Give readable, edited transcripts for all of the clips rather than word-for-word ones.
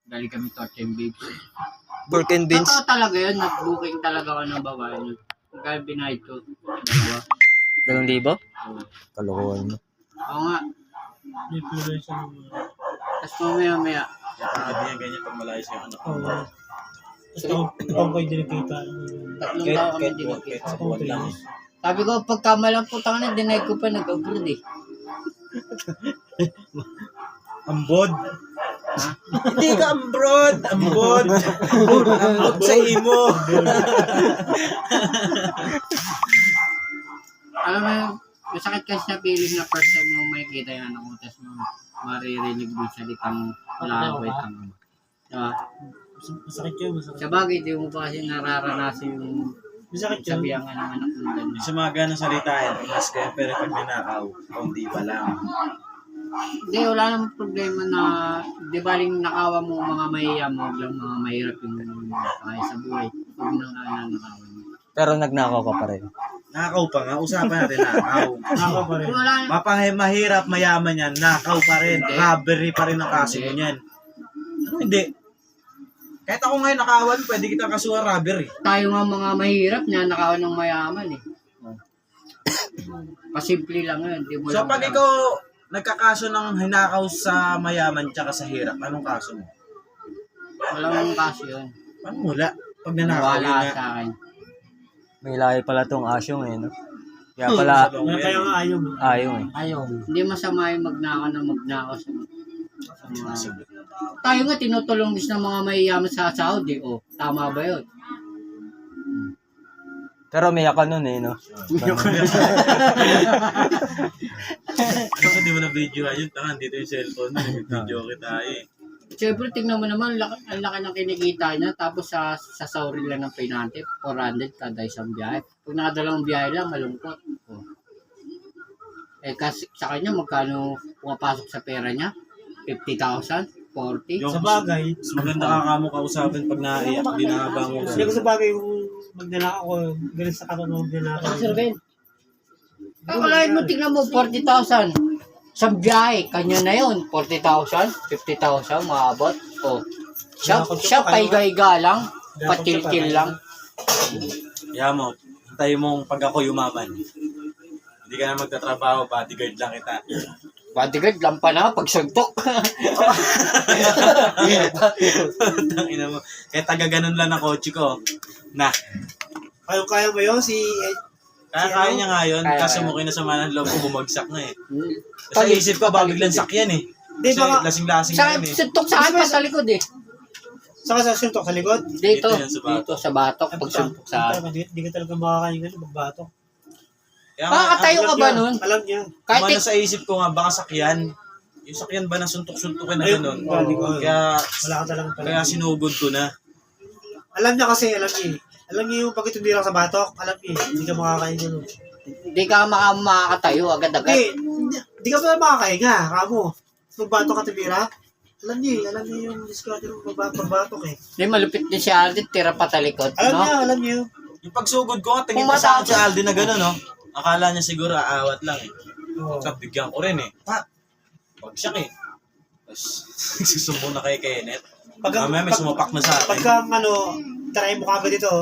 Galing kami to Beach. Pork and beans. Totoo talaga yun, nag-booking talaga ako ng babae. Magkano binayad ko? Dalawa. 2,000? Oo. Kalokohan mo. Oo nga. May tuloy siya. Tapos mamaya-maya. Sabi niya ganyan pag malayas yung anak ko. Oo. Tapos ako kayo dinakita. 3 taon kami Kahit dinagkita. sa buwan lang. Sabi ko, pagkamalang putang na, dinay ko pa nag-abroad eh. Ambod. Ha? Hindi ka ambod. Ambod. Ambod sa imo. Alam mo yung, masakit kasi na feeling na first time mo makikita yung anak mo, tapos mo maririnig yung salitang laway tang. Diba? Masakit yun, masakit. Sa bagay, di mo pa kasi nararanasan yung Masakit yun. sabihan ka ng anak mo ganun. Yung sumaga ng salita yan, mas kaya pero pag nanakaw, kaunti pa lang. Hindi, wala namang problema na, di ba rin nakawa mo mga mahiya mo, lang mga mahirap yung kaya sa buhay. Huwag nang nakawa mo. Pero nagnakaw ka pa rin. Nakaw pa nga, usapan natin nakaw. Nakaw pa rin. Wala Mahirap, mayaman yan, nakaw pa rin, robbery pa rin ang kaso mo niyan. Ano hindi? Kahit ako ngayon nakawan, pwede kitang kasuhan robbery. tayo nga mga mahirap na nakawa ng mayaman eh. Pasimple lang yun. Di mo So lang pag alam. ikaw nagkakaso ng hinakaw sa mayaman tsaka sa hirap, anong kaso mo? Walang kaso yun. Paano wala? Pag nanakaw yun Wala nga. sa akin. May lahi pala tong asyong eh, no? Kaya pala, Kaya nga ayaw mo. ayaw eh. Ayaw. Hindi masama yung magnakaw na magnakaw sa mga... Tayo nga tinutulong din ng mga mayayaman sa Saudi. O, tama ba yun? Pero may ka nun eh, no? Kasi di mo na video ayun, tangan dito yung cellphone, video kita eh. Siyempre, tingnan mo naman, ang laki ng kinikita niya. Tapos sa Saudi lang ng pinante, 400 kada isang biyahe. Pag nakadalang biyahe lang, malungkot. O. Eh, kasi sa kanya, magkano pumapasok sa pera niya? 50,000? 40? Yung Sa bagay, mas maganda ka kamo kausapin pag naiyak, di nakabangon. hindi ko sa bagay kung magdala ako, galing sa kanon ng dinaka. Akalain mo, tingnan mo, 40,000. Sa biyahe, kanya na yun. 40,000, 50,000, maabot. O. Siya paiga-iga lang, patil-til lang. Kaya mo, tayo mong pag ako yumaman. Hindi ka na magtatrabaho, bodyguard lang kita. Bodyguard lang pa na, pagsuntok. Tangina mo. Kaya taga ganun lang na kotse ko. Na, Kaya mo yun, kaya niya nga yun, Kaya, kaso kaya. mo kinasama ng loob ko, bumagsak na eh. Pag- Kasi isip ko, biglang sakyan eh. Di Kasi ba- lasing-lasing Sa na yun eh. suntok sa akin pa sa likod eh. saka sa suntok sa likod. Dito, Dito yan sa batok. dito sa batok, pag suntok sa akin. Hindi ka talaga makakain ganun, magbatok. Kaya Kakatayo ka ba nun? Alam niya. Kahit Kahit sa isip ko nga, baka sakyan. Yung sakyan ba na suntok-suntokin na Ayun, gano'n? bali ko. Kaya, Wala ka talagang kaya sinugod ko na. Alam niya kasi, alam niya eh. Alam niya yung pag itundi lang sa batok, alam niya eh. Hindi ka makakain ganun. Hindi ka makakatayo agad-agad. Hindi ka pala makakahinga, kamo. Magbatok ka tibira. Alam niya yung discard ng pagbatok eh. Hindi, malupit din si Aldit, tira pa talikod. Alam No? niya. Yung pagsugod ko nga, tingin pa sa akin si Aldi na gano'n, no? Akala niya siguro aawat lang eh. Oo. Tapos bigyan ko rin eh. Bagsak eh. Tapos, nagsusumbo na kay Kenneth. Mamaya may sumapak na sa akin. Pagka try mo kagad ito,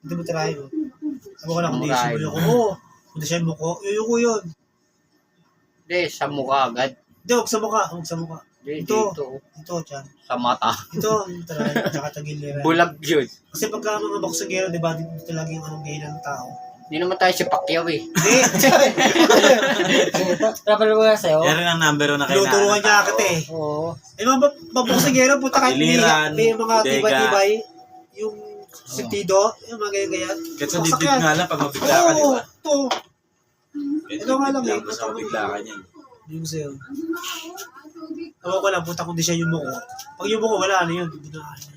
hindi mo try mo. Sabi ko lang, hindi Try. siya mo. Hindi siya mo ko. Yuyuko yun. Hindi, sa mukha agad. Hindi, huwag sa mukha. Hindi, Ito. dito. Ito, dyan. Sa mata. Ito, yung try. Tsaka tagilira. Bulag yun. Kasi pagka mga boksingero, di ba, dito lagi yung anong gay ng tao. Hindi naman tayo si Pacquiao eh. Hindi. Dapat mo nga sa'yo? Yan rin ang number 1 na kailangan. Tinuturuan niya agad eh. Oo. Eh, mga boksingero, puta kahit Iliran, may mga bodega. tibay-tibay. Yung sentido, yung mga ganyan-ganyan. Kahit sa dibdib nga lang, pag mabigla ka, di ba? Ito. Kahit Ito nga lang dibdib eh. basta mabigla ka niyan. Hindi ko sa'yo. Tawa ko lang, puta kundi siya yung muko. Pag yung muko, wala, ano yun? Binahan.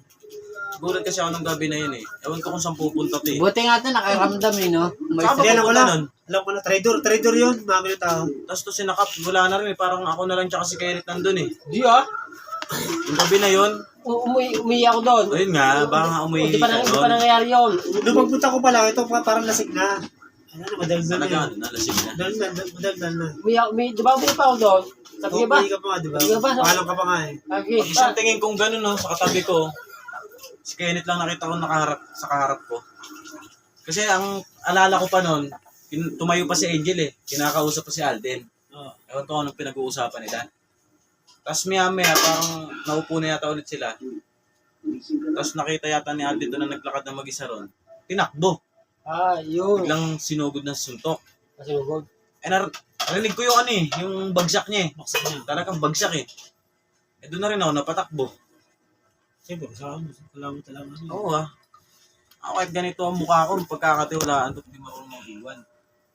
Gulat kasi ako ng gabi na yun eh. Ewan ko kung saan pupunta to eh. Buti nga ito, nakaramdam eh, no? May Saka Hindi, alam ko pupunta na. nun? Alam ko na, trader yun. Mga ganyan tao. Tapos to sinakap, wala na rin eh. Parang ako na lang tsaka si Kenneth nandun eh. Di ah. Yung gabi na yun, Umuwi ako doon. ayun nga, baka nga umuwi ka Hindi pa doon. nangyayari yun. Nung pagpunta ko pala, ito parang lasing na. Ano, madaldal na Talaga, yun. ano, nalasing na. Madaldal na. Di ba umiyak pa ako doon? Sabi Oo, ka ba? pili ka pa nga, di ba? Sige ba? Paalam ka pa nga eh. Sabi Pag isang tingin kong gano'n, no, sa katabi ko, si Kenneth lang nakita ko nakaharap sa kaharap ko. Kasi ang alala ko pa noon, tumayo pa si Angel eh. Kinakausap pa si Alden. Oo. Ewan ko anong pinag-uusapan nila. Tapos maya parang naupo na yata ulit sila. Tapos nakita yata ni Alden doon na naglakad na mag-isa ron. Tinakbo. yun. Biglang sinugod ng suntok. Kasi lugod. Narinig ko yung ano eh, yung bagsak niya eh. Baksak niya. Talagang bagsak eh. Doon na rin ako napatakbo. Siyempre, salamat. Oo ah. Ako kahit ganito ang mukha ko, pagkakatiwalaan, hindi marunong mag-iwan.